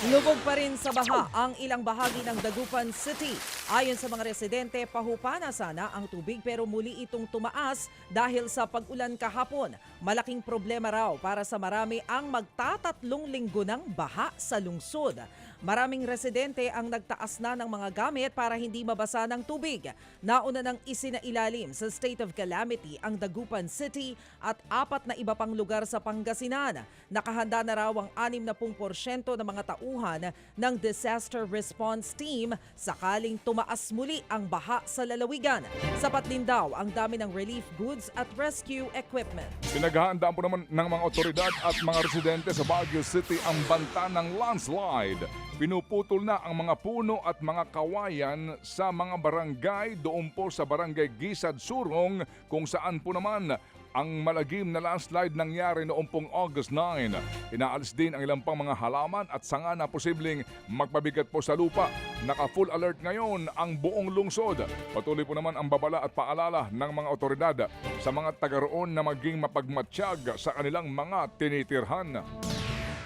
Lubog pa rin sa baha ang ilang bahagi ng Dagupan City. Ayon sa mga residente, pahupa na sana ang tubig pero muli itong tumaas dahil sa pag-ulan kahapon. Malaking problema raw para sa marami ang magtatatlong linggo ng baha sa lungsod. Maraming residente ang nagtaas na ng mga gamit para hindi mabasa ng tubig. Nauna nang isinailalim sa state of calamity ang Dagupan City at 4 na iba pang lugar sa Pangasinan. Nakahanda na raw ang 60% ng mga tauhan ng Disaster Response Team sakaling tumaas muli ang baha sa lalawigan. Sapat din daw ang dami ng relief goods at rescue equipment. Pinaghahandaan po naman ng mga otoridad at mga residente sa Baguio City ang banta ng landslide. Pinuputol na ang mga puno at mga kawayan sa mga barangay doon po sa barangay Gisad Surong kung saan po naman ang malagim na landslide nangyari noong pong August 9. Inaalis din ang ilang pang mga halaman at sanga na posibleng magpabigat po sa lupa. Naka-full alert ngayon ang buong lungsod. Patuloy po naman ang babala at paalala ng mga otoridad sa mga taga roon na maging mapagmatsyag sa kanilang mga tinitirhan.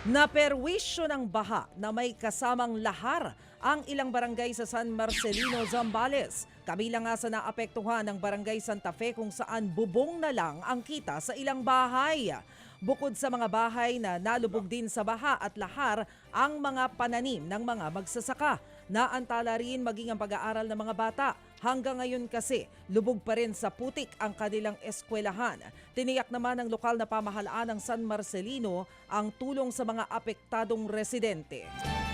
Naperwisyo ng baha na may kasamang lahar ang ilang barangay sa San Marcelino, Zambales. Kabilang nga sa naapektuhan ng barangay Santa Fe kung saan bubong na lang ang kita sa ilang bahay. Bukod sa mga bahay na nalubog din sa baha at lahar ang mga pananim ng mga magsasaka. Naantala rin maging ang pag-aaral ng mga bata. Hanggang ngayon kasi, lubog pa rin sa putik ang kanilang eskwelahan. Tiniyak naman ng lokal na pamahalaan ng San Marcelino ang tulong sa mga apektadong residente.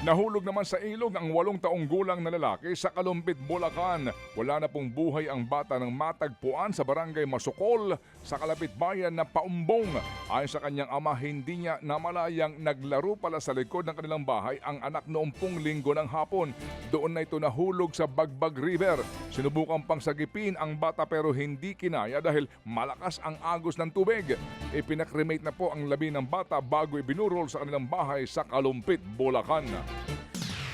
Nahulog naman sa ilog ang 8 taong gulang na lalaki sa Kalumpit, Bulacan. Wala na pong buhay ang bata nang matagpuan sa barangay Masukol sa kalapit bayan na Paumbong. Ayon sa kanyang ama, hindi niya namalayang naglaro pala sa likod ng kanilang bahay ang anak noong pong linggo ng hapon. Doon na ito nahulog sa Bagbag River. Sinubukan pang sagipin ang bata pero hindi kinaya dahil malakas ang agos ng tubig. Ipinakremate na po ang labi ng bata bago ibinurol sa kanilang bahay sa Kalumpit, Bulacan.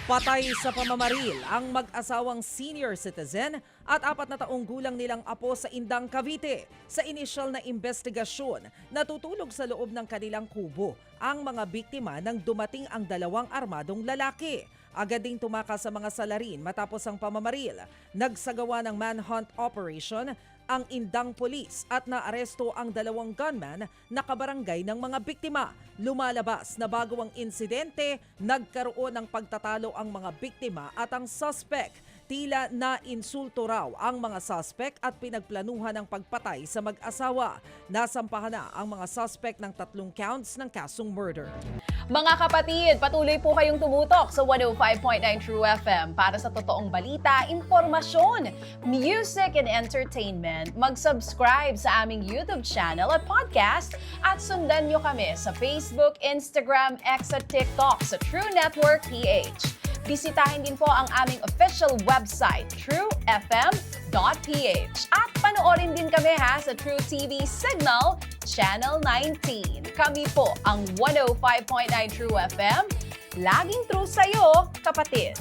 Patay sa pamamaril ang mag-asawang senior citizen at 4 na taong gulang nilang apo sa Indang, Cavite. Sa inisyal na investigasyon, natutulog sa loob ng kanilang kubo ang mga biktima nang dumating ang 2 armadong lalaki. Agad ding tumakas sa mga salarin matapos ang pamamaril. Nagsagawa ng manhunt operation ang Indang Police at naaresto ang 2 gunman na kabarangay ng mga biktima. Lumalabas na bago ang insidente, nagkaroon ng pagtatalo ang mga biktima at ang suspect. Tila na insulto raw ang mga suspect at pinagplanuhan ng pagpatay sa mag-asawa. Nasampahan na ang mga suspect ng 3 counts ng kasong murder. Mga kapatid, patuloy po kayong tumutok sa 105.9 True FM para sa totoong balita, impormasyon, music and entertainment. Mag-subscribe sa aming YouTube channel at podcast at sundan nyo kami sa Facebook, Instagram, X at TikTok sa True Network PH. Bisitahin din po ang aming official website, truefm.ph. At panoorin din kami sa True TV Signal, Channel 19. Kami po ang 105.9 True FM. Laging true sa'yo, kapatid.